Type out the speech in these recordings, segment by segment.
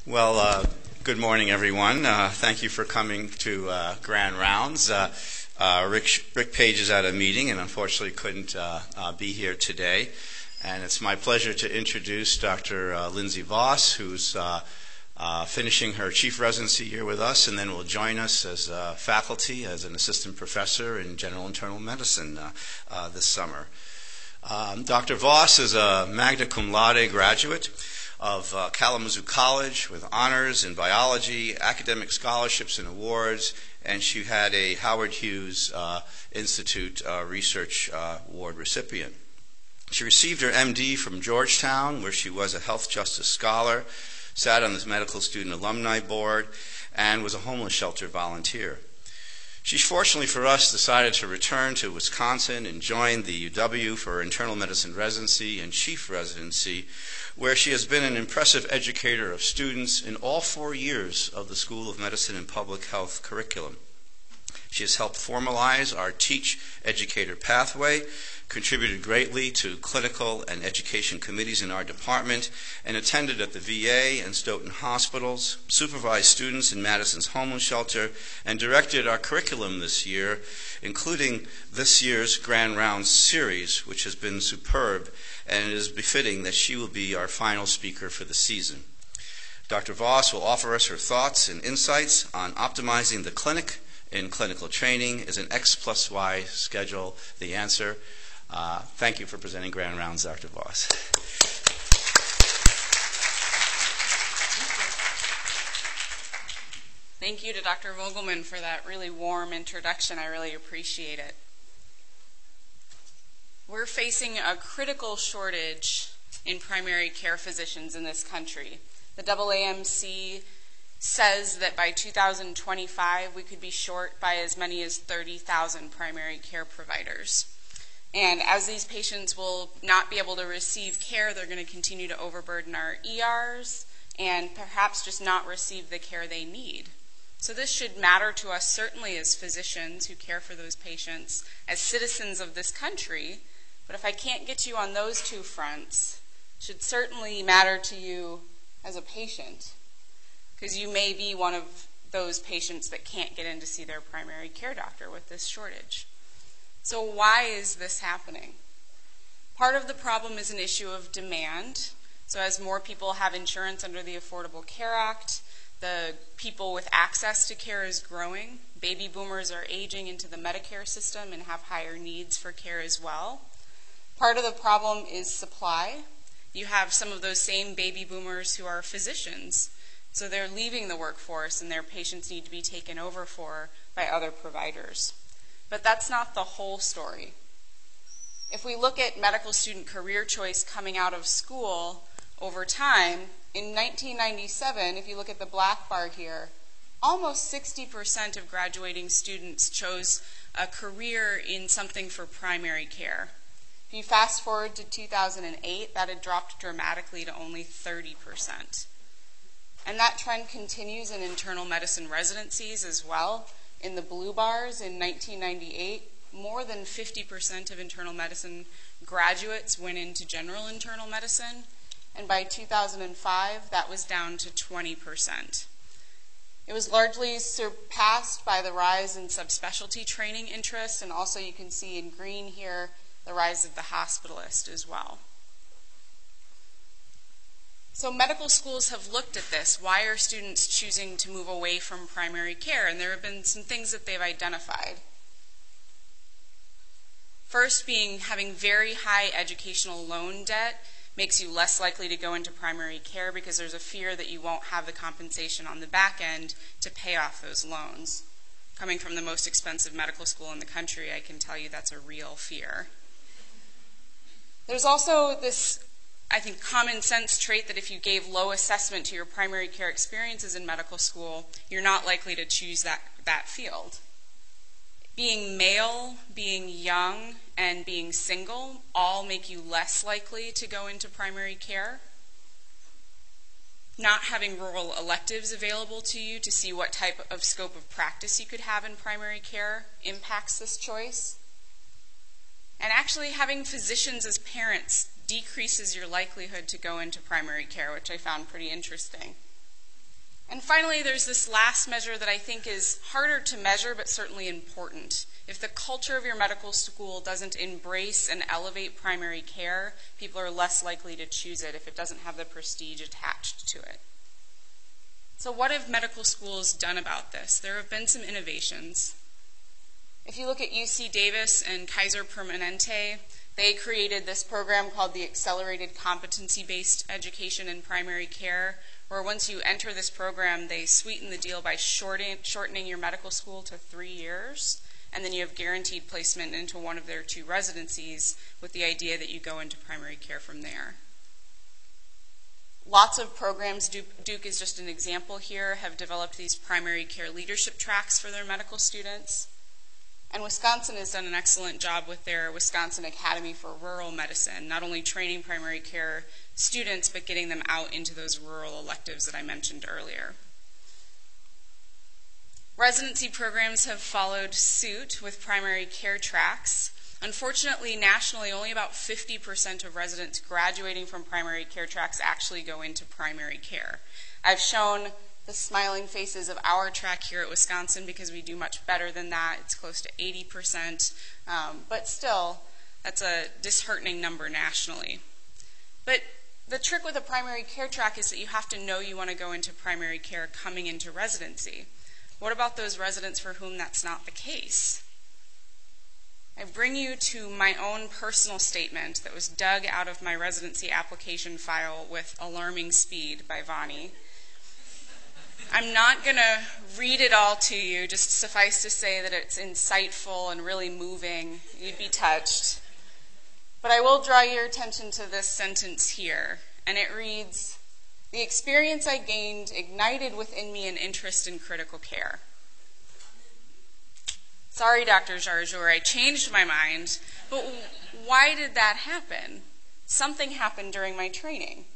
Well, good morning, everyone. Thank you for coming to Grand Rounds. Rick Page is at a meeting and unfortunately couldn't be here today. And it's my pleasure to introduce Dr. Lindsay Voss, who's finishing her chief residency here with us and then will join us as faculty as an assistant professor in general internal medicine this summer. Dr. Voss is a magna cum laude graduate of Kalamazoo College with honors in biology, academic scholarships and awards, and she had a Howard Hughes Institute Research Award recipient. She received her MD from Georgetown, where she was a health justice scholar, sat on the medical student alumni board, and was a homeless shelter volunteer. She, fortunately for us, decided to return to Wisconsin and join the UW for her internal medicine residency and chief residency, where she has been an impressive educator of students in all 4 years of the School of Medicine and Public Health curriculum. She has helped formalize our Teach Educator pathway, contributed greatly to clinical and education committees in our department, and attended at the VA and Stoughton hospitals, supervised students in Madison's homeless shelter, and directed our curriculum this year, including this year's Grand Rounds series, which has been superb, and it is befitting that she will be our final speaker for the season. Dr. Voss will offer us her thoughts and insights on optimizing the clinic in clinical training as an X+Y Schedule the Answer. Thank you for presenting Grand Rounds, Dr. Voss. Thank you to Dr. Vogelman for that really warm introduction. I really appreciate it. We're facing a critical shortage in primary care physicians in this country. The AAMC says that by 2025 we could be short by as many as 30,000 primary care providers. And as these patients will not be able to receive care, they're going to continue to overburden our ERs and perhaps just not receive the care they need. So this should matter to us certainly as physicians who care for those patients, as citizens of this country. But if I can't get you on those two fronts, it should certainly matter to you as a patient, because you may be one of those patients that can't get in to see their primary care doctor with this shortage. So why is this happening? Part of the problem is an issue of demand. So as more people have insurance under the Affordable Care Act, the people with access to care is growing. Baby boomers are aging into the Medicare system and have higher needs for care as well. Part of the problem is supply. You have some of those same baby boomers who are physicians, so they're leaving the workforce and their patients need to be taken over for by other providers. But that's not the whole story. If we look at medical student career choice coming out of school over time, in 1997, if you look at the black bar here, almost 60% of graduating students chose a career in something for primary care. If you fast forward to 2008, that had dropped dramatically to only 30%. And that trend continues in internal medicine residencies as well. In the blue bars in 1998, more than 50% of internal medicine graduates went into general internal medicine, and by 2005, that was down to 20%. It was largely surpassed by the rise in subspecialty training interest, and also you can see in green here the rise of the hospitalist as well. So medical schools have looked at this. Why are students choosing to move away from primary care? And there have been some things that they've identified. First being having very high educational loan debt makes you less likely to go into primary care because there's a fear that you won't have the compensation on the back end to pay off those loans. Coming from the most expensive medical school in the country, I can tell you that's a real fear. There's also this, I think, common sense trait that if you gave low assessment to your primary care experiences in medical school, you're not likely to choose that field. Being male, being young, and being single all make you less likely to go into primary care. Not having rural electives available to you to see what type of scope of practice you could have in primary care impacts this choice. And actually having physicians as parents decreases your likelihood to go into primary care, which I found pretty interesting. And finally, there's this last measure that I think is harder to measure, but certainly important. If the culture of your medical school doesn't embrace and elevate primary care, people are less likely to choose it if it doesn't have the prestige attached to it. So what have medical schools done about this? There have been some innovations. If you look at UC Davis and Kaiser Permanente, they created this program called the Accelerated Competency-Based Education in Primary Care, where once you enter this program, they sweeten the deal by shortening your medical school to 3 years, and then you have guaranteed placement into one of their 2 residencies with the idea that you go into primary care from there. Lots of programs, Duke is just an example here, have developed these primary care leadership tracks for their medical students. And Wisconsin has done an excellent job with their Wisconsin Academy for Rural Medicine, not only training primary care students, but getting them out into those rural electives that I mentioned earlier. Residency programs have followed suit with primary care tracks. Unfortunately, nationally, only about 50% of residents graduating from primary care tracks actually go into primary care. I've shown the smiling faces of our track here at Wisconsin because we do much better than that. It's close to 80%, but still, that's a disheartening number nationally. But the trick with a primary care track is that you have to know you want to go into primary care coming into residency. What about those residents for whom that's not the case? I bring you to my own personal statement that was dug out of my residency application file with alarming speed by Vonnie. I'm not going to read it all to you, just suffice to say that it's insightful and really moving. You'd be touched. But I will draw your attention to this sentence here, and it reads, "The experience I gained ignited within me an interest in critical care." Sorry, Dr. Jarjour, I changed my mind, but why did that happen? Something happened during my training.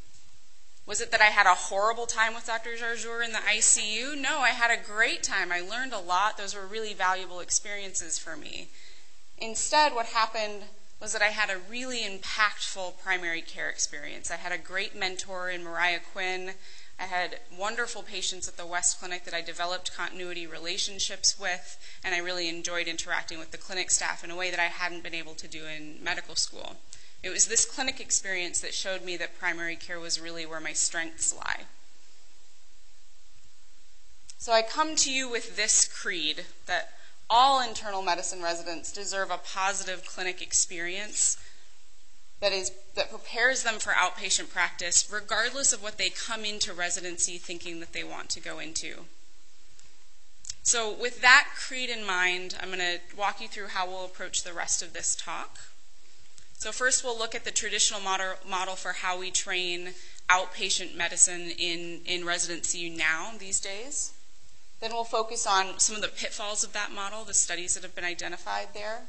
Was it that I had a horrible time with Dr. Jarjour in the ICU? No, I had a great time. I learned a lot. Those were really valuable experiences for me. Instead, what happened was that I had a really impactful primary care experience. I had a great mentor in Mariah Quinn. I had wonderful patients at the West Clinic that I developed continuity relationships with, and I really enjoyed interacting with the clinic staff in a way that I hadn't been able to do in medical school. It was this clinic experience that showed me that primary care was really where my strengths lie. So I come to you with this creed, that all internal medicine residents deserve a positive clinic experience that prepares them for outpatient practice, regardless of what they come into residency thinking that they want to go into. So with that creed in mind, I'm going to walk you through how we'll approach the rest of this talk. So first we'll look at the traditional model for how we train outpatient medicine in residency now these days. Then we'll focus on some of the pitfalls of that model, the studies that have been identified there.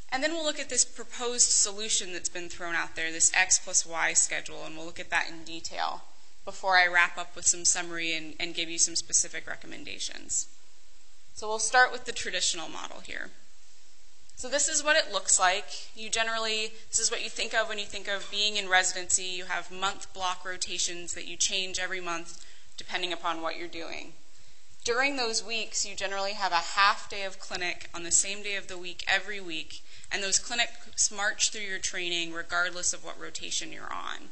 And then we'll look at this proposed solution that's been thrown out there, this X+Y schedule, and we'll look at that in detail before I wrap up with some summary and give you some specific recommendations. So we'll start with the traditional model here. So this is what it looks like. This is what you think of when you think of being in residency. You have month block rotations that you change every month depending upon what you're doing. During those weeks, you generally have a half day of clinic on the same day of the week every week, and those clinics march through your training regardless of what rotation you're on.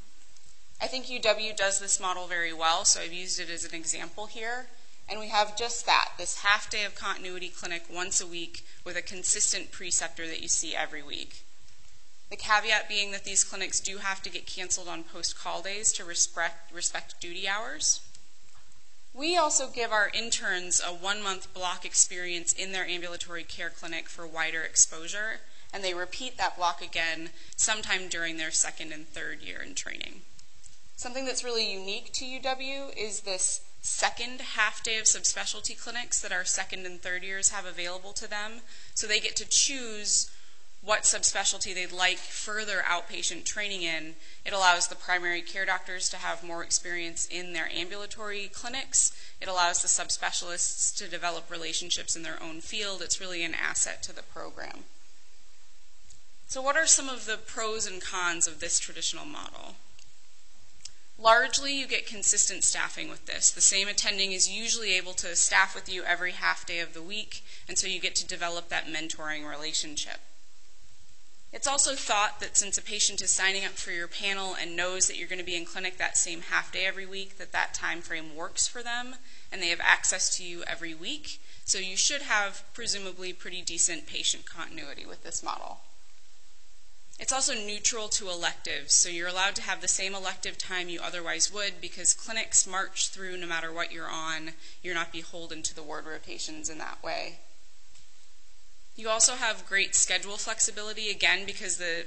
I think UW does this model very well, so I've used it as an example here. And we have just that, this half day of continuity clinic once a week with a consistent preceptor that you see every week. The caveat being that these clinics do have to get canceled on post-call days to respect duty hours. We also give our interns a 1-month block experience in their ambulatory care clinic for wider exposure, and they repeat that block again sometime during their 2nd and 3rd year in training. Something that's really unique to UW is this second half day of subspecialty clinics that our 2nd and 3rd years have available to them, so they get to choose what subspecialty they'd like further outpatient training in. It allows the primary care doctors to have more experience in their ambulatory clinics. It allows the subspecialists to develop relationships in their own field. It's really an asset to the program. So what are some of the pros and cons of this traditional model? Largely, you get consistent staffing with this. The same attending is usually able to staff with you every half day of the week, and so you get to develop that mentoring relationship. It's also thought that since a patient is signing up for your panel and knows that you're going to be in clinic that same half day every week, that time frame works for them, and they have access to you every week. So you should have, presumably, pretty decent patient continuity with this model. It's also neutral to electives, so you're allowed to have the same elective time you otherwise would because clinics march through no matter what you're on. You're not beholden to the ward rotations in that way. You also have great schedule flexibility, again, because the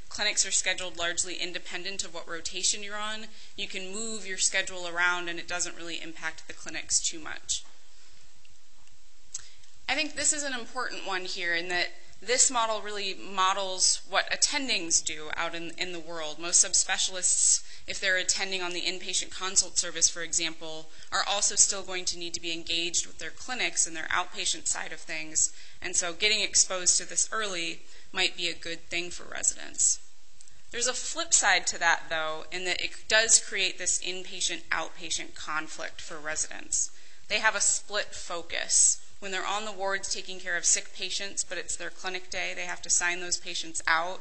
clinics are scheduled largely independent of what rotation you're on. You can move your schedule around and it doesn't really impact the clinics too much. I think this is an important one here in that this model really models what attendings do out in the world. Most subspecialists, if they're attending on the inpatient consult service, for example, are also still going to need to be engaged with their clinics and their outpatient side of things. And so getting exposed to this early might be a good thing for residents. There's a flip side to that, though, in that it does create this inpatient-outpatient conflict for residents. They have a split focus. When they're on the wards taking care of sick patients, but it's their clinic day, they have to sign those patients out,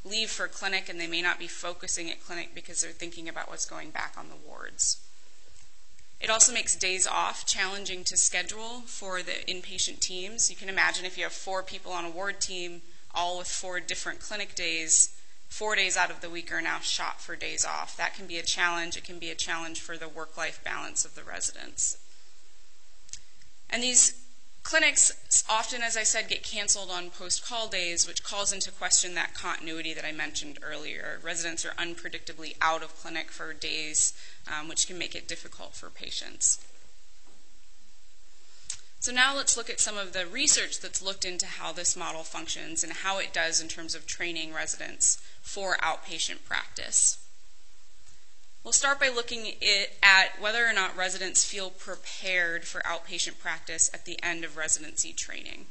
leave for clinic, and they may not be focusing at clinic because they're thinking about what's going back on the wards. It also makes days off challenging to schedule for the inpatient teams. You can imagine if you have 4 people on a ward team, all with 4 different clinic days, 4 days out of the week are now shot for days off. That can be a challenge. It can be a challenge for the work-life balance of the residents. And these clinics often, as I said, get canceled on post-call days, which calls into question that continuity that I mentioned earlier. Residents are unpredictably out of clinic for days, which can make it difficult for patients. So now let's look at some of the research that's looked into how this model functions and how it does in terms of training residents for outpatient practice. We'll start by looking at whether or not residents feel prepared for outpatient practice at the end of residency training.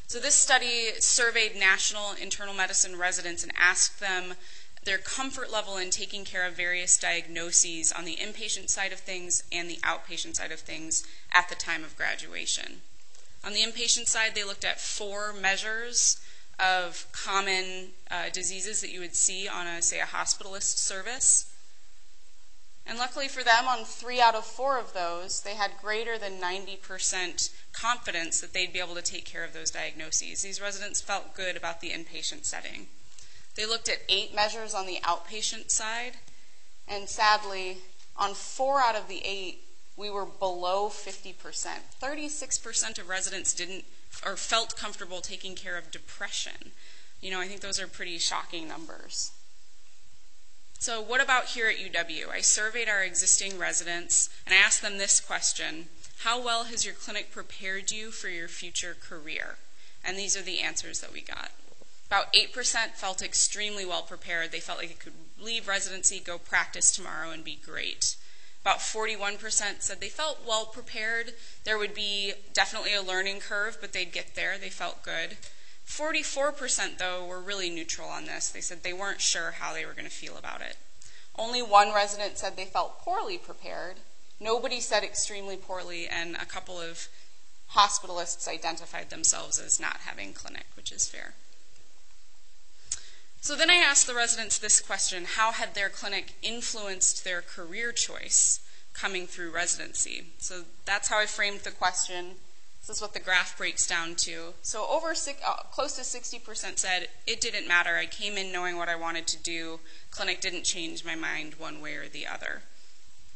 So this study surveyed national internal medicine residents and asked them their comfort level in taking care of various diagnoses on the inpatient side of things and the outpatient side of things at the time of graduation. On the inpatient side, they looked at 4 measures of common diseases that you would see on, say, a hospitalist service. And luckily for them, on 3 out of 4 of those, they had greater than 90% confidence that they'd be able to take care of those diagnoses. These residents felt good about the inpatient setting. They looked at 8 measures on the outpatient side, and sadly, on 4 out of the 8, we were below 50%. 36% of residents didn't or felt comfortable taking care of depression. I think those are pretty shocking numbers. So what about here at UW? I surveyed our existing residents and I asked them this question: how well has your clinic prepared you for your future career? And these are the answers that we got. About 8% felt extremely well prepared. They felt like they could leave residency, go practice tomorrow, and be great. About 41% said they felt well prepared. There would be definitely a learning curve, but they'd get there. They felt good. 44%, though, were really neutral on this. They said they weren't sure how they were going to feel about it. Only 1 resident said they felt poorly prepared. Nobody said extremely poorly, and a couple of hospitalists identified themselves as not having clinic, which is fair. So then I asked the residents this question: how had their clinic influenced their career choice coming through residency? So that's how I framed the question. This is what the graph breaks down to. So close to 60% said it didn't matter. I came in knowing what I wanted to do. Clinic didn't change my mind one way or the other.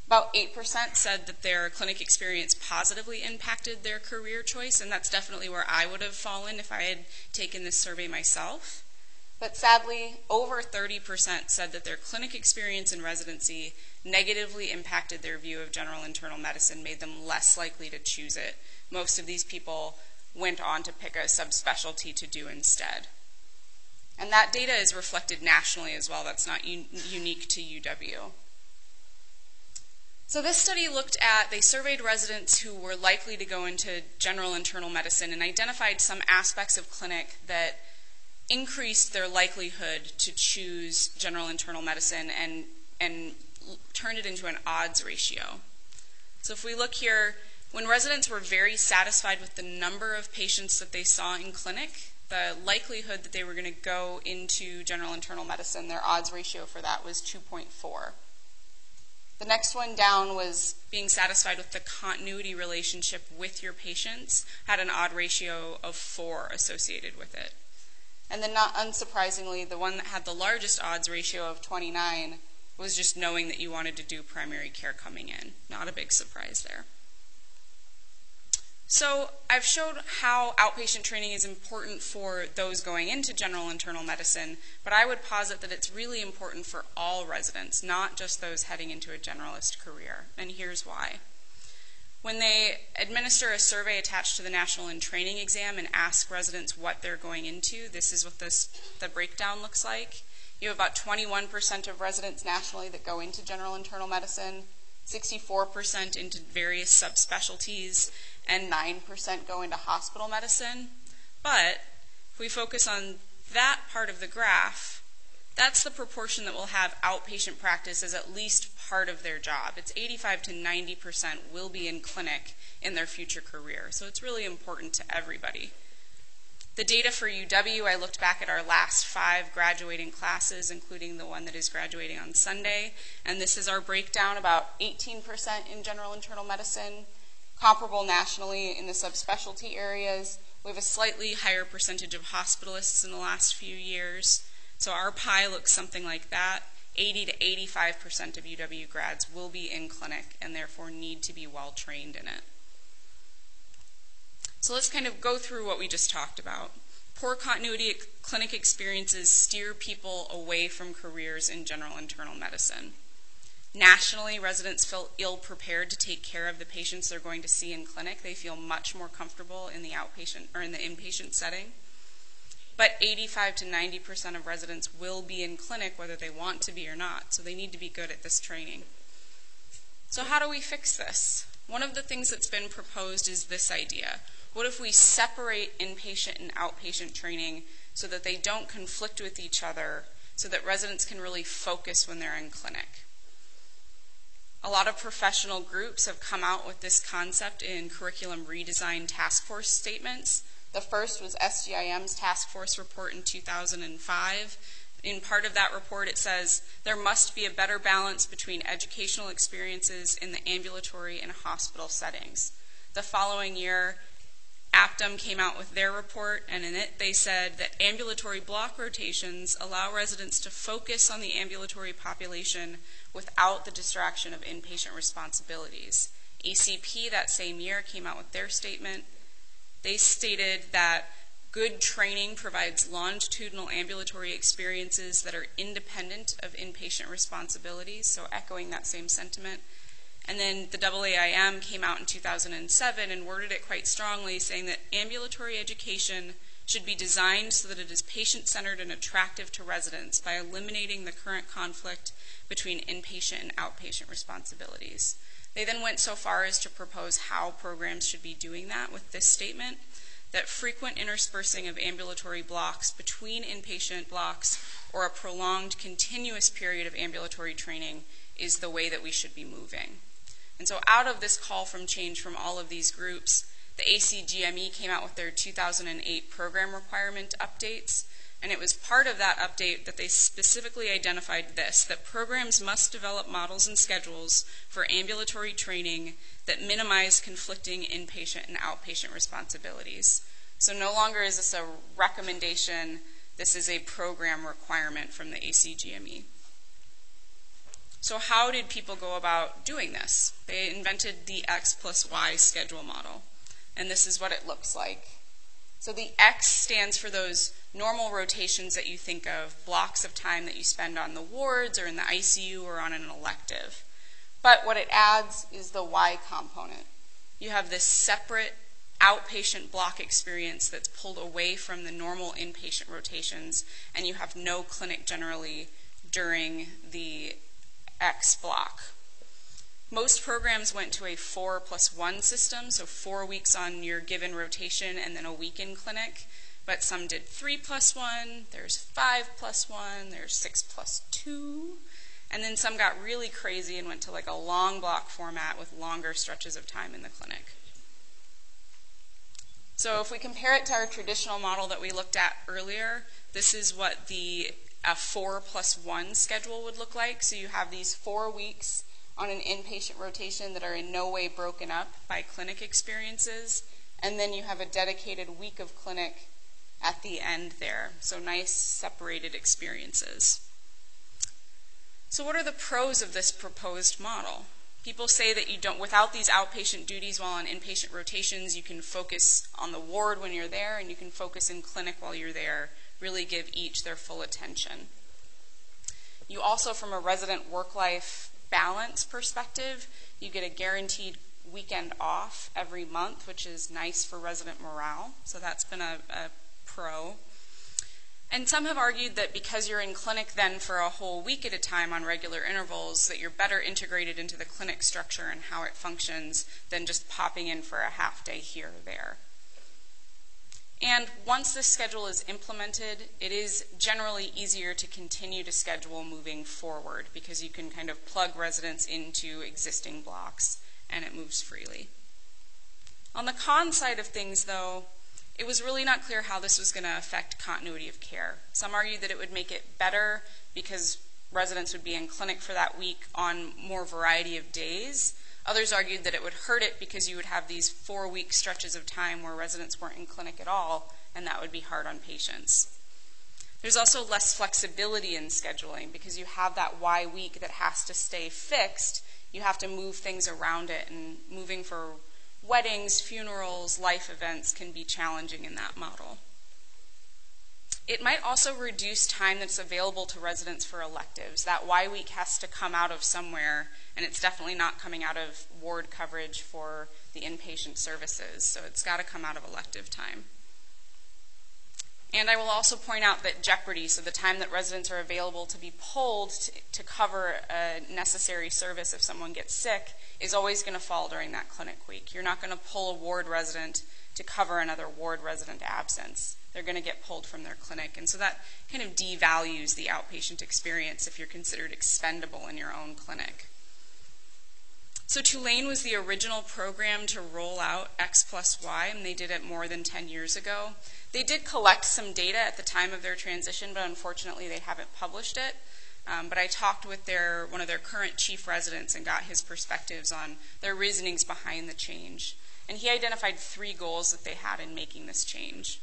About 8% said that their clinic experience positively impacted their career choice, and that's definitely where I would have fallen if I had taken this survey myself. But sadly, over 30% said that their clinic experience in residency negatively impacted their view of general internal medicine, made them less likely to choose it. Most of these people went on to pick a subspecialty to do instead. And that data is reflected nationally as well. That's not unique to UW. So this study they surveyed residents who were likely to go into general internal medicine and identified some aspects of clinic that increased their likelihood to choose general internal medicine and turned it into an odds ratio. So if we look here, when residents were very satisfied with the number of patients that they saw in clinic, the likelihood that they were going to go into general internal medicine, their odds ratio for that was 2.4. The next one down was being satisfied with the continuity relationship with your patients, had an odd ratio of 4 associated with it. And then not unsurprisingly, the one that had the largest odds ratio of 29 was just knowing that you wanted to do primary care coming in. Not a big surprise there. So I've showed how outpatient training is important for those going into general internal medicine, but I would posit that it's really important for all residents, not just those heading into a generalist career. And here's why. When they administer a survey attached to the National in Training exam and ask residents what they're going into, this is what the breakdown looks like. You have about 21% of residents nationally that go into general internal medicine, 64% into various subspecialties, and 9% go into hospital medicine. But if we focus on that part of the graph, that's the proportion that will have outpatient practice as at least part of their job. It's 85 to 90% will be in clinic in their future career. So it's really important to everybody. The data for UW, I looked back at our last 5 graduating classes, including the one that is graduating on Sunday, and this is our breakdown, about 18% in general internal medicine, comparable nationally in the subspecialty areas. We have a slightly higher percentage of hospitalists in the last few years. So our pie looks something like that. 80 to 85% of UW grads will be in clinic and therefore need to be well trained in it. So let's kind of go through what we just talked about. Poor continuity clinic experiences steer people away from careers in general internal medicine. Nationally, residents feel ill-prepared to take care of the patients they're going to see in clinic. They feel much more comfortable in the outpatient or in the inpatient setting. But 85 to 90% of residents will be in clinic whether they want to be or not, so they need to be good at this training. So how do we fix this? One of the things that's been proposed is this idea. What if we separate inpatient and outpatient training so that they don't conflict with each other, so that residents can really focus when they're in clinic? A lot of professional groups have come out with this concept in curriculum redesign task force statements. The first was SGIM's task force report in 2005. In part of that report, it says there must be a better balance between educational experiences in the ambulatory and hospital settings. The following year, Aptum came out with their report, and in it they said that ambulatory block rotations allow residents to focus on the ambulatory population without the distraction of inpatient responsibilities. ACP that same year came out with their statement. They stated that good training provides longitudinal ambulatory experiences that are independent of inpatient responsibilities, so echoing that same sentiment. And then the AAIM came out in 2007 and worded it quite strongly, saying that ambulatory education should be designed so that it is patient-centered and attractive to residents by eliminating the current conflict between inpatient and outpatient responsibilities. They then went so far as to propose how programs should be doing that with this statement, that frequent interspersing of ambulatory blocks between inpatient blocks or a prolonged continuous period of ambulatory training is the way that we should be moving. And so out of this call from change from all of these groups, the ACGME came out with their 2008 program requirement updates, and it was part of that update that they specifically identified this, that programs must develop models and schedules for ambulatory training that minimize conflicting inpatient and outpatient responsibilities. So no longer is this a recommendation, this is a program requirement from the ACGME. So how did people go about doing this? They invented the X+Y schedule model, and this is what it looks like. So the X stands for those normal rotations that you think of, blocks of time that you spend on the wards or in the ICU or on an elective. But what it adds is the Y component. You have this separate outpatient block experience that's pulled away from the normal inpatient rotations, and you have no clinic generally during the X block. Most programs went to a 4+1 system, so 4 weeks on your given rotation and then a week in clinic, but some did 3+1, there's 5+1, there's 6+2, And then some got really crazy and went to like a long block format with longer stretches of time in the clinic. So if we compare it to our traditional model that we looked at earlier, this is what the 4+1 schedule would look like. So you have these 4 weeks on an inpatient rotation that are in no way broken up by clinic experiences, and then you have a dedicated week of clinic at the end there. So nice separated experiences. So what are the pros of this proposed model? People say that you don't, without these outpatient duties while on inpatient rotations, you can focus on the ward when you're there, and you can focus in clinic while you're there, really give each their full attention. You also, from a resident work-life balance perspective, you get a guaranteed weekend off every month, which is nice for resident morale. So that's been a pro. And some have argued that because you're in clinic then for a whole week at a time on regular intervals, that you're better integrated into the clinic structure and how it functions than just popping in for a half day here or there. And once this schedule is implemented, it is generally easier to continue to schedule moving forward because you can kind of plug residents into existing blocks and it moves freely. On the con side of things, though, it was really not clear how this was going to affect continuity of care. Some argued that it would make it better because residents would be in clinic for that week on more variety of days. Others argued that it would hurt it because you would have these 4-week stretches of time where residents weren't in clinic at all, and that would be hard on patients. There's also less flexibility in scheduling because you have that Y week that has to stay fixed. You have to move things around it, and moving for weddings, funerals, life events can be challenging in that model. It might also reduce time that's available to residents for electives. That Y week has to come out of somewhere, and it's definitely not coming out of ward coverage for the inpatient services, so it's got to come out of elective time. And I will also point out that jeopardy, so the time that residents are available to be pulled to cover a necessary service if someone gets sick, is always going to fall during that clinic week. You're not going to pull a ward resident to cover another ward resident absence. They're going to get pulled from their clinic, and so that kind of devalues the outpatient experience if you're considered expendable in your own clinic. So Tulane was the original program to roll out X+Y, and they did it more than 10 years ago. They did collect some data at the time of their transition, but unfortunately they haven't published it. But I talked with one of their current chief residents and got his perspectives on their reasonings behind the change. And he identified 3 goals that they had in making this change.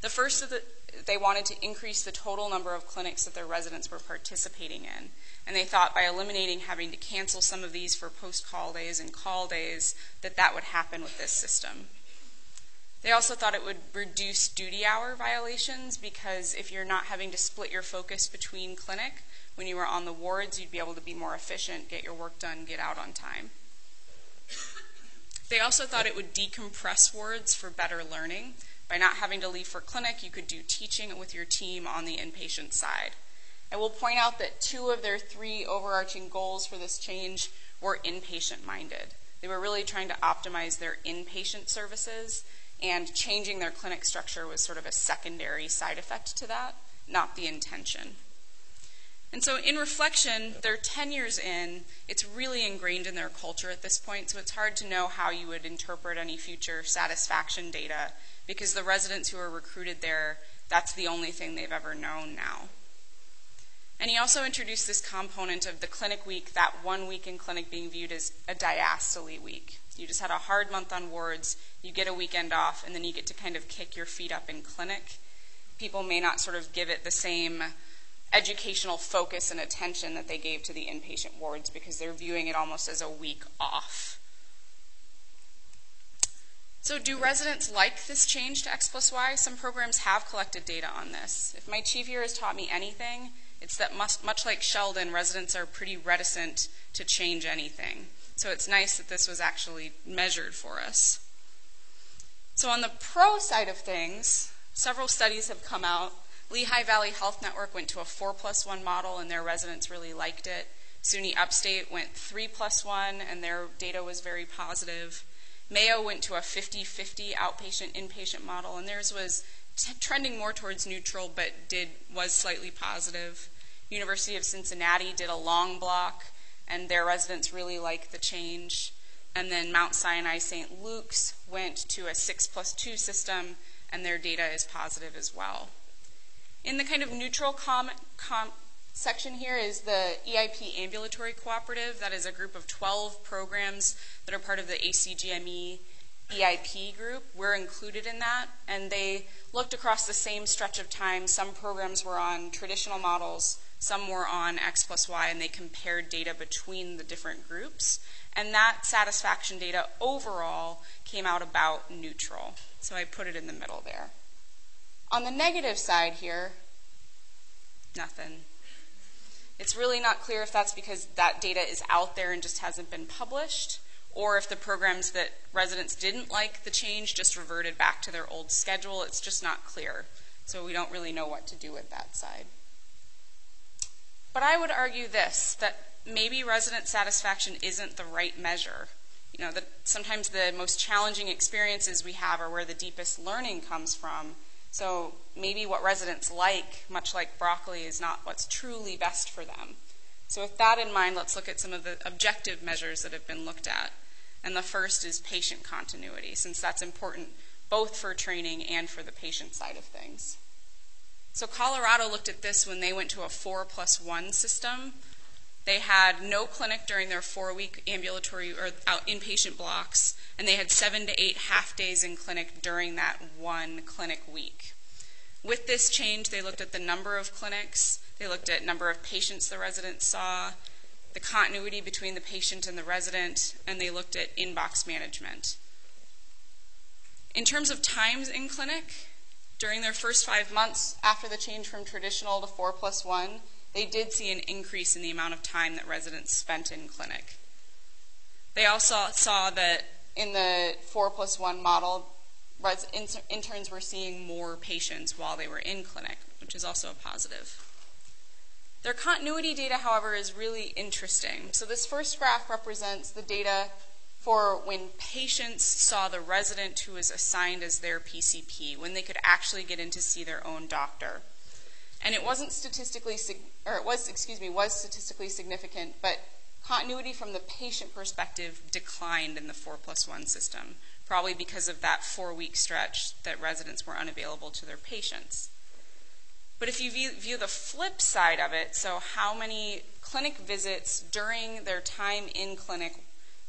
The first is that they wanted to increase the total number of clinics that their residents were participating in. And they thought by eliminating having to cancel some of these for post-call days and call days, that would happen with this system. They also thought it would reduce duty hour violations because if you're not having to split your focus between clinic, when you were on the wards, you'd be able to be more efficient, get your work done, get out on time. They also thought it would decompress wards for better learning. By not having to leave for clinic, you could do teaching with your team on the inpatient side. I will point out that 2 of their 3 overarching goals for this change were inpatient-minded. They were really trying to optimize their inpatient services, and changing their clinic structure was sort of a secondary side effect to that, not the intention. And so in reflection, they're 10 years in, it's really ingrained in their culture at this point, so it's hard to know how you would interpret any future satisfaction data because the residents who are recruited there, that's the only thing they've ever known now. And he also introduced this component of the clinic week, that 1 week in clinic being viewed as a diastole week. You just had a hard month on wards, you get a weekend off, and then you get to kind of kick your feet up in clinic. People may not sort of give it the same educational focus and attention that they gave to the inpatient wards because they're viewing it almost as a week off. So do residents like this change to X+Y? Some programs have collected data on this. If my chief here has taught me anything, it's that much like Sheldon, residents are pretty reticent to change anything. So it's nice that this was actually measured for us. So on the pro side of things, several studies have come out. Lehigh Valley Health Network went to a 4+1 model and their residents really liked it. SUNY Upstate went 3+1 and their data was very positive. Mayo went to a 50-50 outpatient-inpatient model and theirs was trending more towards neutral but was slightly positive. University of Cincinnati did a long block, and their residents really liked the change. And then Mount Sinai St. Luke's went to a 6+2 system, and their data is positive as well. In the kind of neutral section here is the EIP Ambulatory Cooperative. That is a group of 12 programs that are part of the ACGME EIP group. We're included in that, and they looked across the same stretch of time. Some programs were on traditional models, some were on X+Y, and they compared data between the different groups. And that satisfaction data overall came out about neutral. So I put it in the middle there. On the negative side here, nothing. It's really not clear if that's because that data is out there and just hasn't been published, or if the programs that residents didn't like the change just reverted back to their old schedule. It's just not clear. So we don't really know what to do with that side. But I would argue this, that maybe resident satisfaction isn't the right measure. You know, that sometimes the most challenging experiences we have are where the deepest learning comes from. So maybe what residents like, much like broccoli, is not what's truly best for them. So with that in mind, let's look at some of the objective measures that have been looked at. And the first is patient continuity, since that's important both for training and for the patient side of things. So Colorado looked at this when they went to a 4+1 system. They had no clinic during their 4-week ambulatory or inpatient blocks, and they had 7 to 8 half days in clinic during that one clinic week. With this change, they looked at the number of clinics, they looked at number of patients the residents saw, the continuity between the patient and the resident, and they looked at in-box management. In terms of times in clinic, during their first 5 months after the change from traditional to 4+1, they did see an increase in the amount of time that residents spent in clinic. They also saw that in the 4+1 model, interns were seeing more patients while they were in clinic, which is also a positive. Their continuity data, however, is really interesting. So this first graph represents the data for when patients saw the resident who was assigned as their PCP, when they could actually get in to see their own doctor. And it wasn't statistically, was statistically significant, but continuity from the patient perspective declined in the 4+1 system, probably because of that 4-week stretch that residents were unavailable to their patients. But if you view the flip side of it, so how many clinic visits during their time in clinic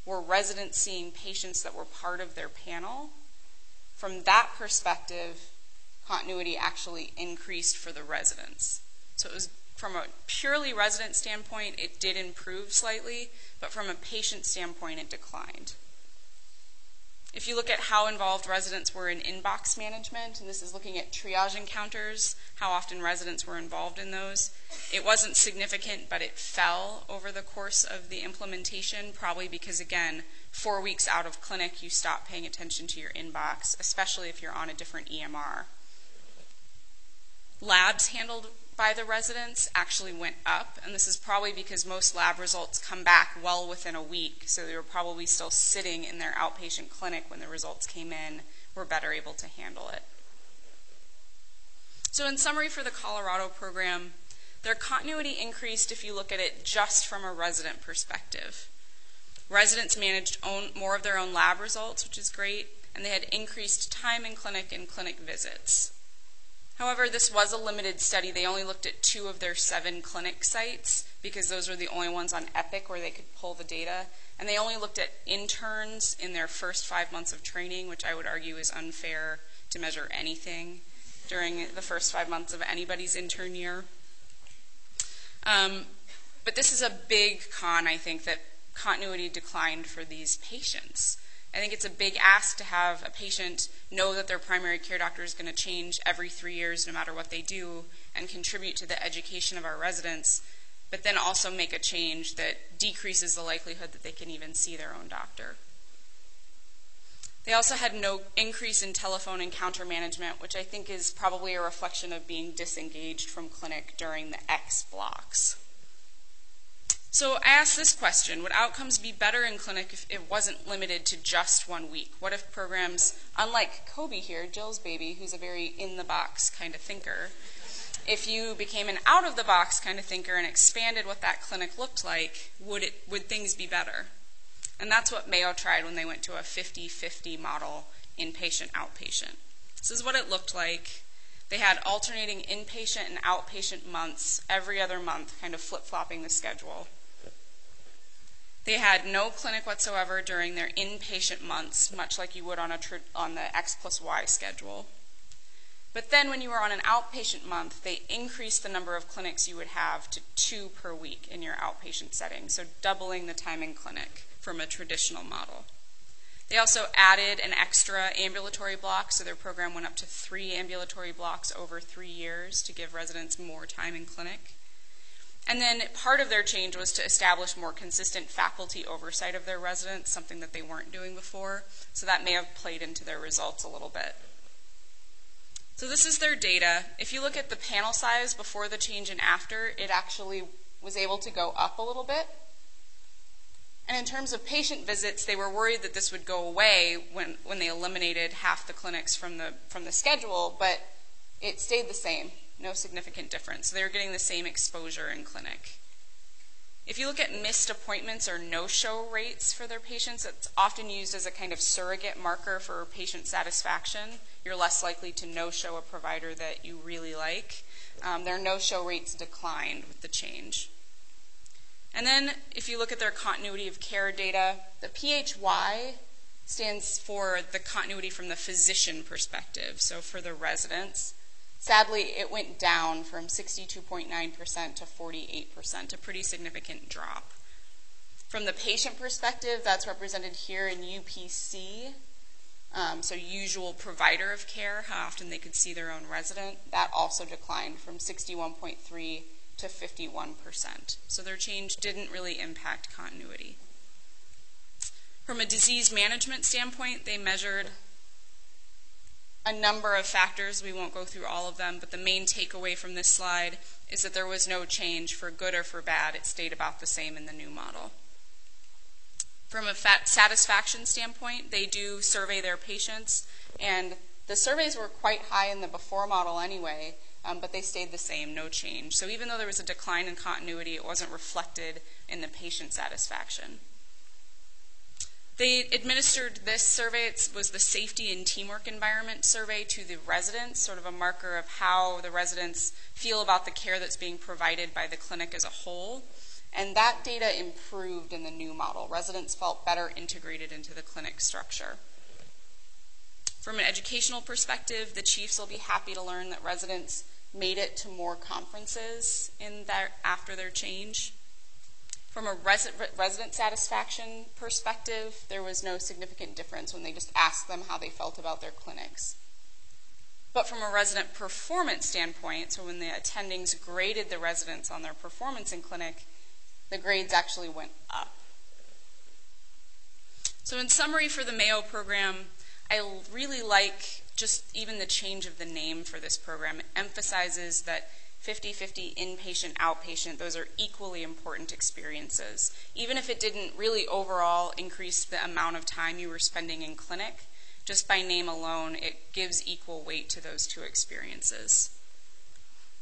were residents seeing patients that were part of their panel, from that perspective, continuity actually increased for the residents. So it was, from a purely resident standpoint, it did improve slightly, but from a patient standpoint, it declined. If you look at how involved residents were in inbox management, and this is looking at triage encounters, how often residents were involved in those, it wasn't significant, but it fell over the course of the implementation, probably because, again, 4 weeks out of clinic, you stop paying attention to your inbox, especially if you're on a different EMR. Labs handled by the residents actually went up, and this is probably because most lab results come back well within a week, so they were probably still sitting in their outpatient clinic when the results came in, were better able to handle it. So in summary for the Colorado program, their continuity increased if you look at it just from a resident perspective. Residents managed more of their own lab results, which is great, and they had increased time in clinic and clinic visits. However, this was a limited study. They only looked at 2 of their 7 clinic sites because those were the only ones on Epic where they could pull the data. And they only looked at interns in their first 5 months of training, which I would argue is unfair to measure anything during the first 5 months of anybody's intern year. But this is a big con, I think, that continuity declined for these patients. I think it's a big ask to have a patient know that their primary care doctor is going to change every 3 years no matter what they do and contribute to the education of our residents, but then also make a change that decreases the likelihood that they can even see their own doctor. They also had no increase in telephone encounter management, which I think is probably a reflection of being disengaged from clinic during the X blocks. So I asked this question: would outcomes be better in clinic if it wasn't limited to just 1 week? What if programs, unlike Kobe here, Jill's baby, who's a very in-the-box kind of thinker, If you became an out-of-the-box kind of thinker and expanded what that clinic looked like, would things be better? And that's what Mayo tried when they went to a 50-50 model, inpatient-outpatient. This is what it looked like. They had alternating inpatient and outpatient months every other month, kind of flip-flopping the schedule. They had no clinic whatsoever during their inpatient months, much like you would on the X+Y schedule. But then when you were on an outpatient month, they increased the number of clinics you would have to 2 per week in your outpatient setting, so doubling the time in clinic from a traditional model. They also added an extra ambulatory block, so their program went up to 3 ambulatory blocks over 3 years to give residents more time in clinic. And then part of their change was to establish more consistent faculty oversight of their residents, something that they weren't doing before, so that may have played into their results a little bit. So this is their data. If you look at the panel size before the change and after, it actually was able to go up a little bit. And in terms of patient visits, they were worried that this would go away when they eliminated half the clinics from the schedule, but it stayed the same, no significant difference. So they were getting the same exposure in clinic. If you look at missed appointments or no-show rates for their patients, it's often used as a kind of surrogate marker for patient satisfaction. You're less likely to no-show a provider that you really like. Their no-show rates declined with the change. And then if you look at their continuity of care data, the PHY stands for the continuity from the physician perspective, so for the residents. Sadly, it went down from 62.9% to 48%, a pretty significant drop. From the patient perspective, that's represented here in UPC, so usual provider of care, how often they could see their own resident. That also declined from 61.3% to 51%. So their change didn't really impact continuity. From a disease management standpoint, they measured a number of factors. We won't go through all of them, but the main takeaway from this slide is that there was no change for good or for bad. It stayed about the same in the new model. From a satisfaction standpoint, they do survey their patients, and the surveys were quite high in the before model anyway, but they stayed the same, no change. So even though there was a decline in continuity, it wasn't reflected in the patient satisfaction. They administered this survey. It was the safety and teamwork environment survey to the residents, sort of a marker of how the residents feel about the care that's being provided by the clinic as a whole. And that data improved in the new model. Residents felt better integrated into the clinic structure. From an educational perspective, the chiefs will be happy to learn that residents made it to more conferences after their change. From a resident satisfaction perspective, there was no significant difference when they just asked them how they felt about their clinics. But from a resident performance standpoint, so when the attendings graded the residents on their performance in clinic, the grades actually went up. So in summary for the Mayo program, I really like just even the change of the name for this program. It emphasizes that 50-50 inpatient, outpatient, those are equally important experiences. Even if it didn't really overall increase the amount of time you were spending in clinic, just by name alone, it gives equal weight to those two experiences.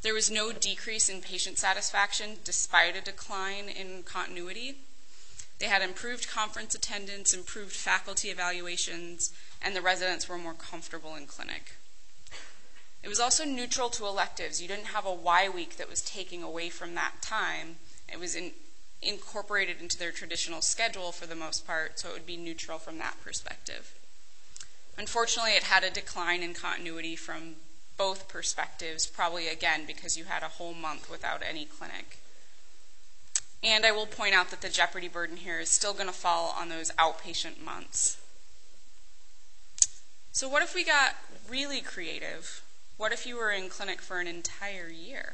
There was no decrease in patient satisfaction despite a decline in continuity. They had improved conference attendance, improved faculty evaluations, and the residents were more comfortable in clinic. It was also neutral to electives. You didn't have a Y week that was taking away from that time. It was incorporated into their traditional schedule for the most part, so it would be neutral from that perspective. Unfortunately, it had a decline in continuity from both perspectives, probably again because you had a whole month without any clinic. And I will point out that the jeopardy burden here is still going to fall on those outpatient months. So what if we got really creative? What if you were in clinic for an entire year?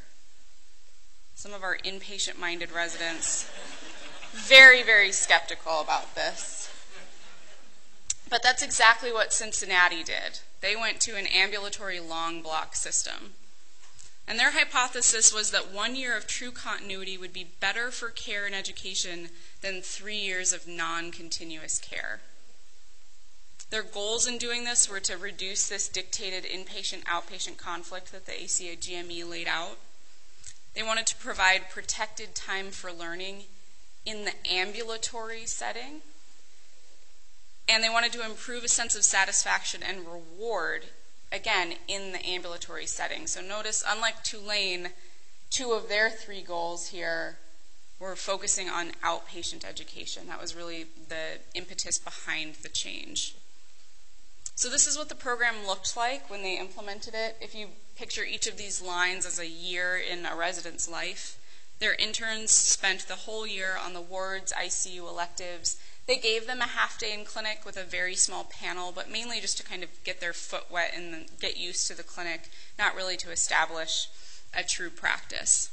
Some of our inpatient-minded residents, very, very skeptical about this. But that's exactly what Cincinnati did. They went to an ambulatory long block system. And their hypothesis was that 1 year of true continuity would be better for care and education than 3 years of non-continuous care. Their goals in doing this were to reduce this dictated inpatient-outpatient conflict that the ACA-GME laid out. They wanted to provide protected time for learning in the ambulatory setting, and they wanted to improve a sense of satisfaction and reward, again, in the ambulatory setting. So notice, unlike Tulane, 2 of their 3 goals here were focusing on outpatient education. That was really the impetus behind the change. So this is what the program looked like when they implemented it. If you picture each of these lines as a year in a resident's life, their interns spent the whole year on the wards, ICU, electives. They gave them a half day in clinic with a very small panel, but mainly just to kind of get their foot wet and get used to the clinic, not really to establish a true practice.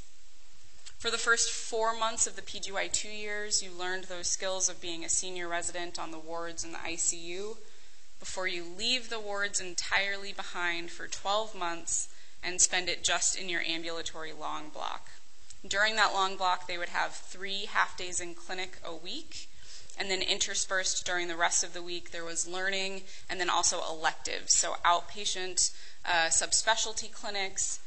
For the first 4 months of the PGY 2 years, you learned those skills of being a senior resident on the wards and the ICU before you leave the wards entirely behind for 12 months and spend it just in your ambulatory long block. During that long block, they would have 3 half days in clinic a week, and then interspersed during the rest of the week, there was learning and then also electives. So outpatient subspecialty clinics,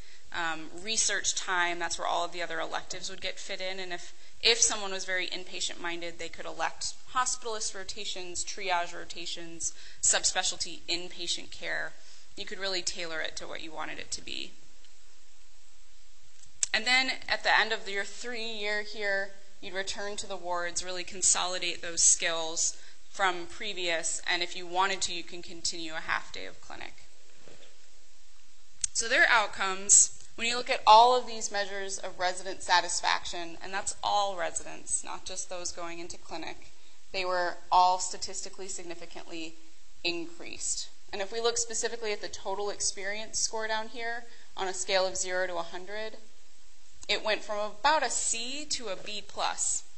research time, that's where all of the other electives would get fit in. And if someone was very inpatient-minded, they could elect hospitalist rotations, triage rotations, subspecialty inpatient care. You could really tailor it to what you wanted it to be. And then at the end of your 3-year here, you'd return to the wards, really consolidate those skills from previous, and if you wanted to, you can continue a half day of clinic. So their outcomes, when you look at all of these measures of resident satisfaction, and that's all residents, not just those going into clinic, they were all statistically significantly increased. And if we look specifically at the total experience score down here on a scale of 0 to 100, it went from about a C to a B+,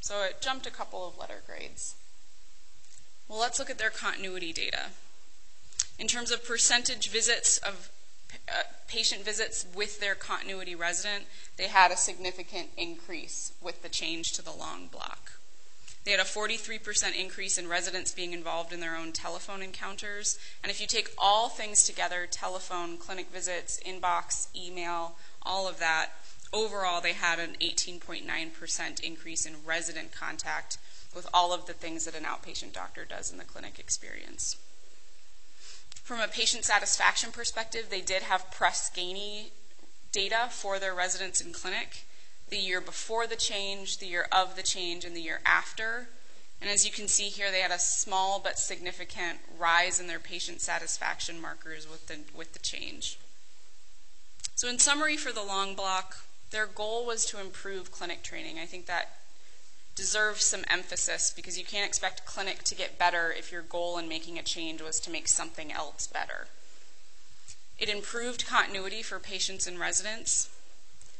so it jumped a couple of letter grades. Well, let's look at their continuity data. In terms of percentage visits of patient visits with their continuity resident, they had a significant increase with the change to the long block. They had a 43% increase in residents being involved in their own telephone encounters, and if you take all things together, telephone, clinic visits, inbox, email, all of that, overall, they had an 18.9% increase in resident contact with all of the things that an outpatient doctor does in the clinic experience. From a patient satisfaction perspective, they did have Press Ganey data for their residents in clinic, the year before the change, the year of the change, and the year after. And as you can see here, they had a small but significant rise in their patient satisfaction markers with the change. So in summary for the long block, their goal was to improve clinic training. I think that deserves some emphasis because you can't expect clinic to get better if your goal in making a change was to make something else better. It improved continuity for patients and residents.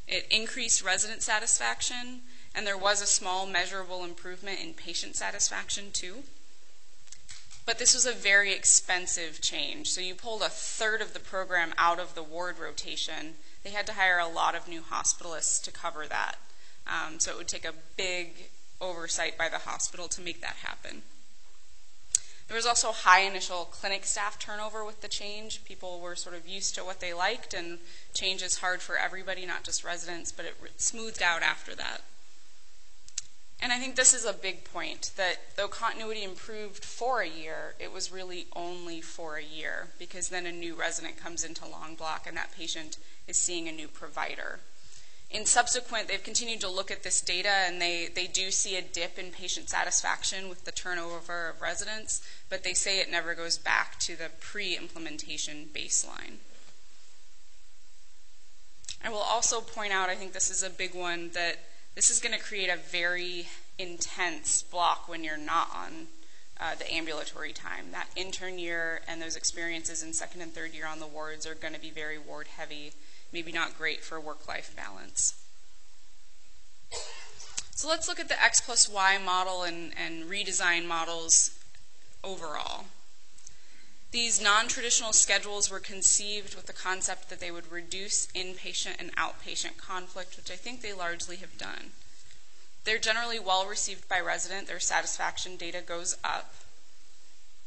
It increased resident satisfaction, and there was a small measurable improvement in patient satisfaction too. But this was a very expensive change. So you pulled a third of the program out of the ward rotation. They had to hire a lot of new hospitalists to cover that. So it would take a big oversight by the hospital to make that happen. There was also high initial clinic staff turnover with the change. People were sort of used to what they liked, and change is hard for everybody, not just residents, but it smoothed out after that. And I think this is a big point, that though continuity improved for a year, it was really only for a year, because then a new resident comes into long block and that patient is seeing a new provider. In subsequent, they've continued to look at this data, and they do see a dip in patient satisfaction with the turnover of residents, but they say it never goes back to the pre-implementation baseline. I will also point out, I think this is a big one, that this is going to create a very intense block when you're not on the ambulatory time. That intern year and those experiences in second and third year on the wards are going to be very ward heavy, maybe not great for work-life balance. So let's look at the X+Y model and redesign models overall. These non-traditional schedules were conceived with the concept that they would reduce inpatient and outpatient conflict, which I think they largely have done. They're generally well received by residents. Their satisfaction data goes up.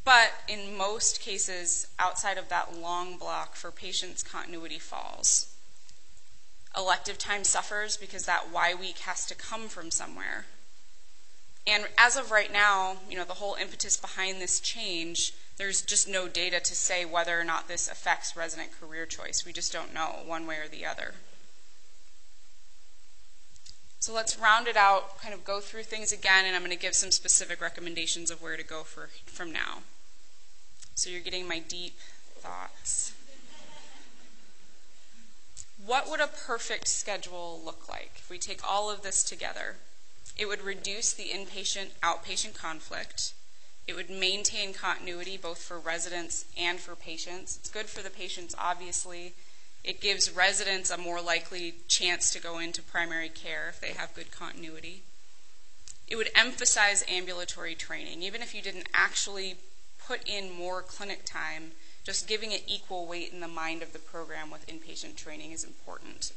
But in most cases, outside of that long block for patients, continuity falls. Elective time suffers because that Y week has to come from somewhere. And as of right now, the whole impetus behind this change, there's just no data to say whether or not this affects resident career choice. We just don't know one way or the other. So let's round it out, kind of go through things again, and I'm going to give some specific recommendations of where to go from now. So you're getting my deep thoughts. What would a perfect schedule look like if we take all of this together? It would reduce the inpatient-outpatient conflict. It would maintain continuity both for residents and for patients. It's good for the patients, obviously. It gives residents a more likely chance to go into primary care if they have good continuity. It would emphasize ambulatory training. Even if you didn't actually put in more clinic time, just giving it equal weight in the mind of the program with inpatient training is important.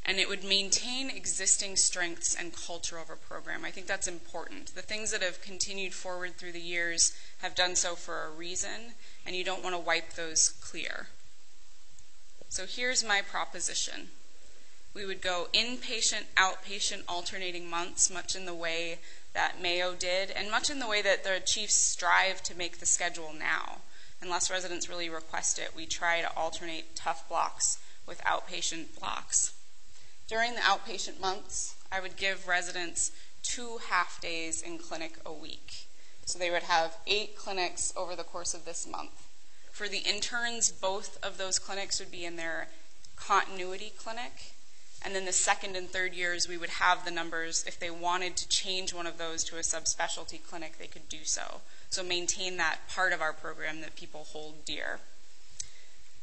And it would maintain existing strengths and culture of a program. I think that's important. The things that have continued forward through the years have done so for a reason, and you don't want to wipe those clear. So here's my proposition. We would go inpatient, outpatient, alternating months, much in the way that Mayo did, and much in the way that the chiefs strive to make the schedule now. Unless residents really request it, we try to alternate tough blocks with outpatient blocks. During the outpatient months, I would give residents 2 half-days in clinic a week. So they would have 8 clinics over the course of this month. For the interns, both of those clinics would be in their continuity clinic. And then the second and third years, we would have the numbers. If they wanted to change one of those to a subspecialty clinic, they could do so. So maintain that part of our program that people hold dear.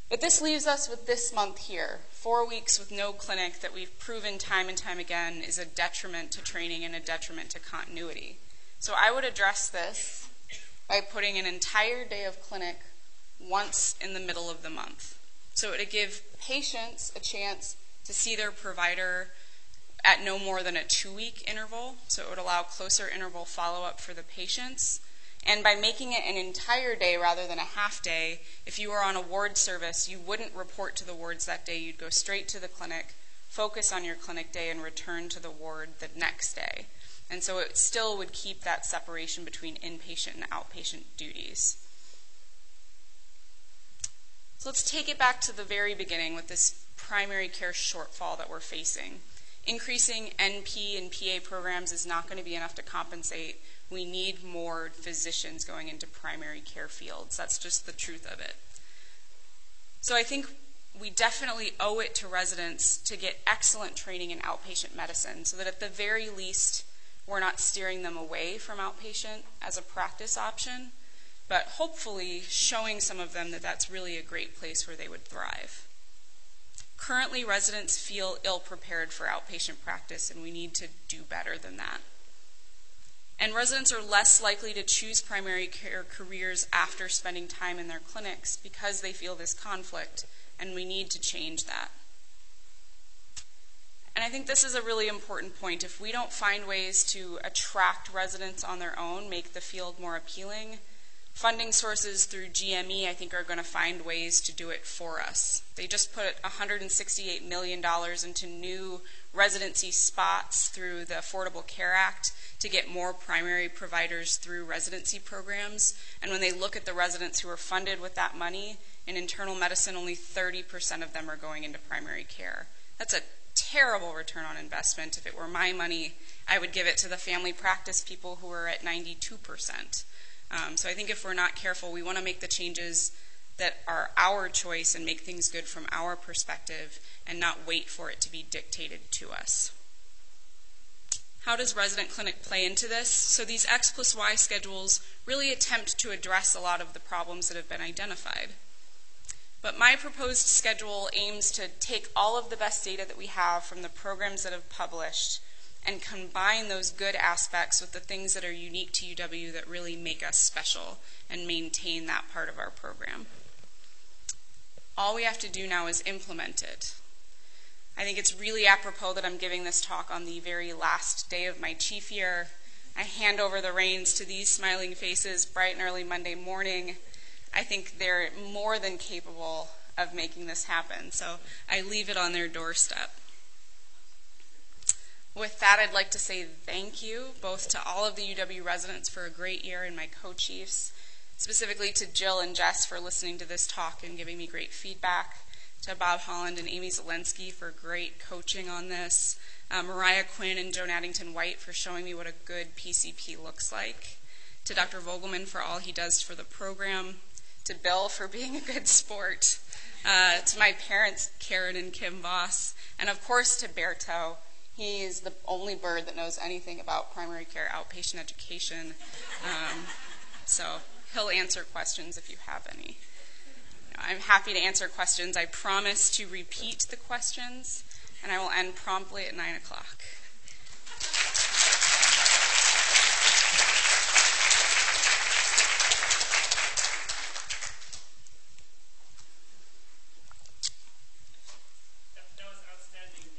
But this leaves us with this month here. 4 weeks with no clinic that we've proven time and time again is a detriment to training and a detriment to continuity. So I would address this by putting an entire day of clinic once in the middle of the month. So it would give patients a chance to see their provider at no more than a 2-week interval. So it would allow closer interval follow-up for the patients. And by making it an entire day rather than a half day, if you were on a ward service, you wouldn't report to the wards that day. You'd go straight to the clinic, focus on your clinic day, and return to the ward the next day. And so it still would keep that separation between inpatient and outpatient duties. So let's take it back to the very beginning with this primary care shortfall that we're facing. Increasing NP and PA programs is not going to be enough to compensate. We need more physicians going into primary care fields. That's just the truth of it. So I think we definitely owe it to residents to get excellent training in outpatient medicine so that at the very least we're not steering them away from outpatient as a practice option, but hopefully showing some of them that that's really a great place where they would thrive. Currently, residents feel ill-prepared for outpatient practice, and we need to do better than that. And residents are less likely to choose primary care careers after spending time in their clinics because they feel this conflict, and we need to change that. And I think this is a really important point. If we don't find ways to attract residents on their own, make the field more appealing, funding sources through GME, I think, are going to find ways to do it for us. They just put $168 million into new residency spots through the Affordable Care Act to get more primary providers through residency programs. And when they look at the residents who are funded with that money, in internal medicine, only 30% of them are going into primary care. That's a terrible return on investment. If it were my money, I would give it to the family practice people who are at 92%. So I think if we're not careful, we want to make the changes that are our choice and make things good from our perspective and not wait for it to be dictated to us. How does resident clinic play into this? So these X+Y schedules really attempt to address a lot of the problems that have been identified. But my proposed schedule aims to take all of the best data that we have from the programs that have published and combine those good aspects with the things that are unique to UW that really make us special and maintain that part of our program. All we have to do now is implement it. I think it's really apropos that I'm giving this talk on the very last day of my chief year. I hand over the reins to these smiling faces bright and early Monday morning. I think they're more than capable of making this happen, so I leave it on their doorstep. With that, I'd like to say thank you both to all of the UW residents for a great year and my co-chiefs, specifically to Jill and Jess for listening to this talk and giving me great feedback, to Bob Holland and Amy Zelensky for great coaching on this, Mariah Quinn and Joan Addington-White for showing me what a good PCP looks like, to Dr. Vogelman for all he does for the program, to Bill for being a good sport, to my parents, Karen and Kim Voss, and of course to Berto. He is the only bird that knows anything about primary care outpatient education, so he'll answer questions if you have any. I'm happy to answer questions. I promise to repeat the questions, and I will end promptly at 9 o'clock. That was outstanding.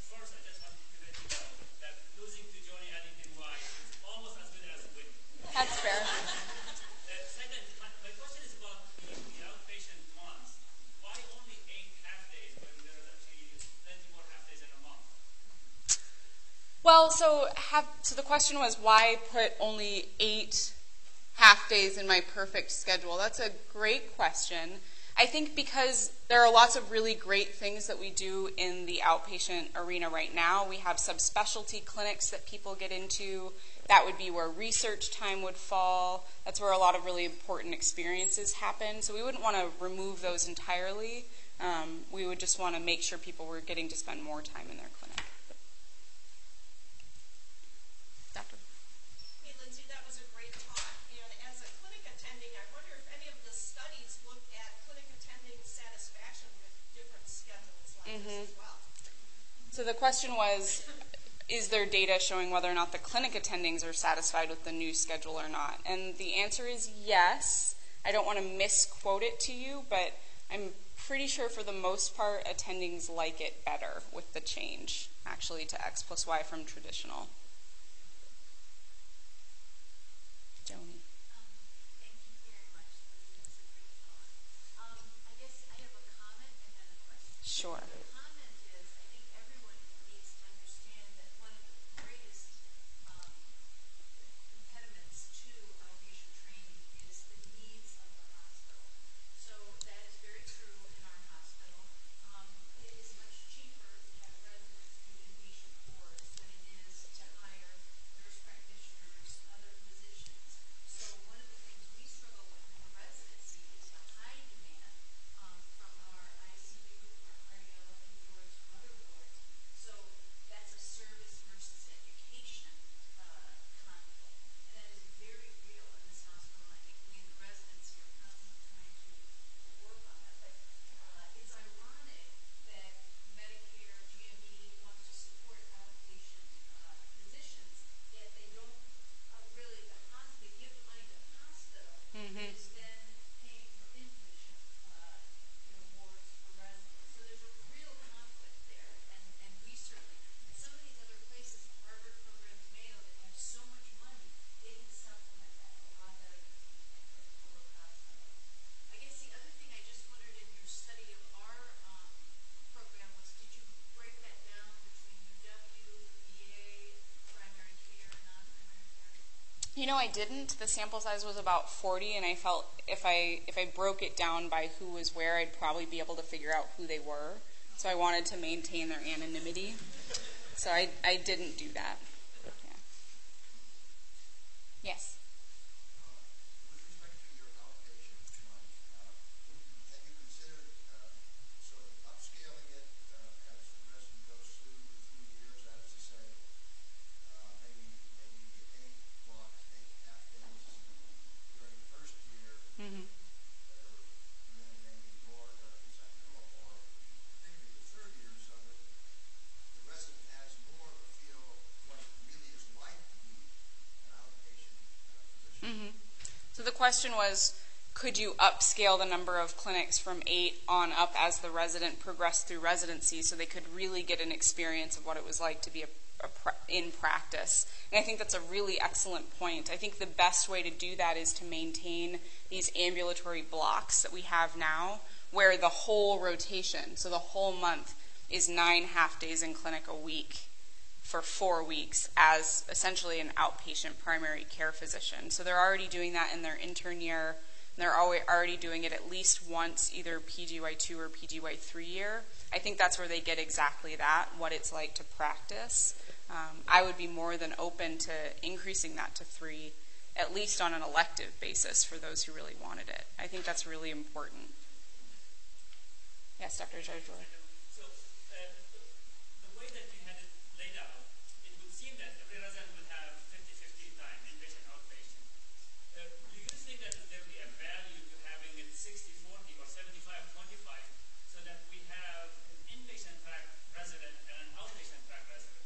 First, I just wanted to let you know that losing to Johnny Addington-White is almost as good as winning. That's fair. Second, my question is about the outpatient months. Why only 8 half days when there's actually plenty more half days in a month? Well, so the question was, why put only 8 half days in my perfect schedule? That's a great question. I think because there are lots of really great things that we do in the outpatient arena right now. We have subspecialty clinics that people get into. That would be where research time would fall. That's where a lot of really important experiences happen. So we wouldn't want to remove those entirely. We would just want to make sure people were getting to spend more time in their clinic. Doctor? Hey, Lindsay, that was a great talk. And as a clinic attending, I wonder if any of the studies looked at clinic attending satisfaction with different schedules like this as well. So the question was, is there data showing whether or not the clinic attendings are satisfied with the new schedule or not? And the answer is yes. I don't want to misquote it to you, but I'm pretty sure for the most part, attendings like it better with the change, actually, to X+Y from traditional. Joni. Thank you very much. That's a great talk. I guess I have a comment and then a question. Sure. The comment is, I think everyone needs to understand that one of the greatest impediments to outpatient training is the needs of the hospital. So that is very true in our hospital. It is much cheaper to have residents do inpatient boards than it is to hire nurse practitioners, other physicians. So one of the things we struggle with in the residency is the high demand from our ICU, our cardiology wards, from other wards. So that's a service versus education conflict. And that is very real in this hospital. I think we in the residency are constantly trying to work on that. But it's ironic that Medicare, GME wants to support outpatient physicians, yet they don't really, they give the money to the hospital, is then paying for inpatient wards for residents. So there's a real conflict there, and we certainly, and some of these other places, the Harvard programs, Mayo, that have so much money, they can supplement that a lot better than public hospitals. I guess the other thing I just wondered in your study of our program was, did you break that down between UW, VA, primary care, non-primary care? You know, I didn't. The sample size was about 40, and I felt if I broke it down by who was where, I'd probably be able to figure out who they were. So I wanted to maintain their anonymity. So I didn't do that. Yeah. Yes. With respect to your outpatient month, have you considered sort of upscaling it as the resident goes through the 3 years? That is to say, maybe 8 blocks, 8 half days during the first year, and then maybe more during the second, or particularly the third year, so that the resident has more of a feel of what it really is like to be an outpatient physician. So the question was, could you upscale the number of clinics from 8 on up as the resident progressed through residency so they could really get an experience of what it was like to be a in practice. And I think that's a really excellent point. I think the best way to do that is to maintain these ambulatory blocks that we have now, where the whole rotation, so the whole month, is 9 half-days in clinic a week for 4 weeks as essentially an outpatient primary care physician. So they're already doing that in their intern year, and they're already doing it at least once, either PGY2 or PGY3 year. I think that's where they get exactly that, what it's like to practice. I would be more than open to increasing that to 3, at least on an elective basis for those who really wanted it. I think that's really important. Yes, Dr. Jardor. So the way that you had it laid out, it would seem that every resident would have 50-50 time, inpatient, outpatient. Do you think that there would be a value to having it 60-40 or 75-25 so that we have an inpatient track resident and an outpatient track resident?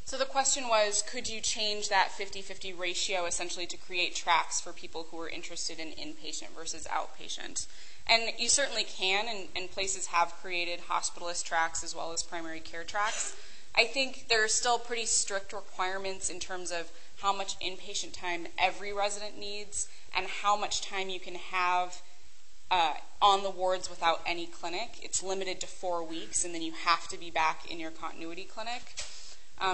So the question was, could you change that 50-50 ratio essentially to create tracks for people who are interested in inpatient versus outpatient? And you certainly can, and places have created hospitalist tracks as well as primary care tracks. I think there are still pretty strict requirements in terms of how much inpatient time every resident needs and how much time you can have on the wards without any clinic. It's limited to 4 weeks, and then you have to be back in your continuity clinic.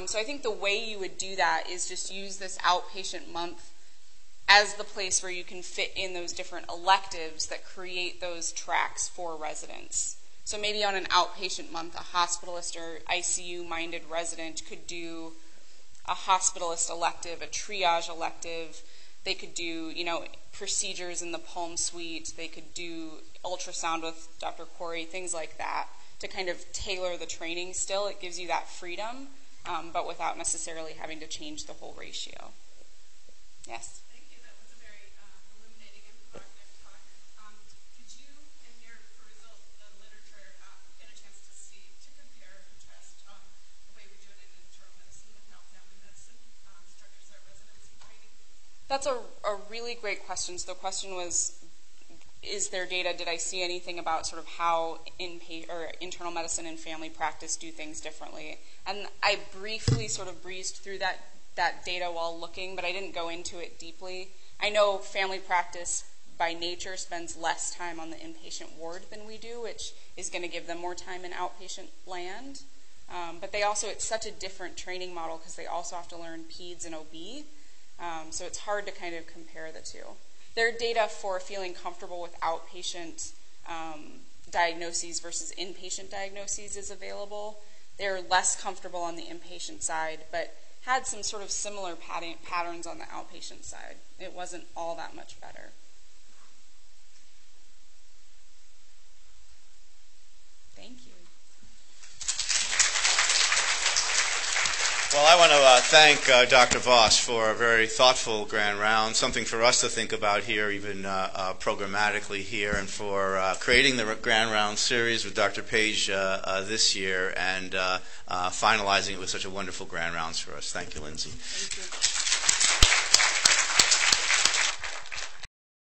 So I think the way you would do that is just use this outpatient month as the place where you can fit in those different electives that create those tracks for residents. So maybe on an outpatient month, a hospitalist or ICU-minded resident could do a hospitalist elective, a triage elective. They could do, procedures in the Palm Suite. They could do ultrasound with Dr. Corey, things like that, to kind of tailor the training still. It gives you that freedom, but without necessarily having to change the whole ratio. Yes? That's a really great question. So the question was, is there data, did I see anything about sort of how internal medicine and family practice do things differently? And I briefly sort of breezed through that data while looking, but I didn't go into it deeply. I know family practice by nature spends less time on the inpatient ward than we do, which is going to give them more time in outpatient land. But they also, it's such a different training model because they also have to learn peds and OB. So it's hard to kind of compare the two. Their data for feeling comfortable with outpatient diagnoses versus inpatient diagnoses is available. They're less comfortable on the inpatient side, but had some sort of similar patterns on the outpatient side. It wasn't all that much better. Thank you. Well, I want to thank Dr. Voss for a very thoughtful grand round, something for us to think about here, even programmatically here, and for creating the grand round series with Dr. Page this year and finalizing it with such a wonderful grand rounds for us. Thank you, Lindsay. Thank you.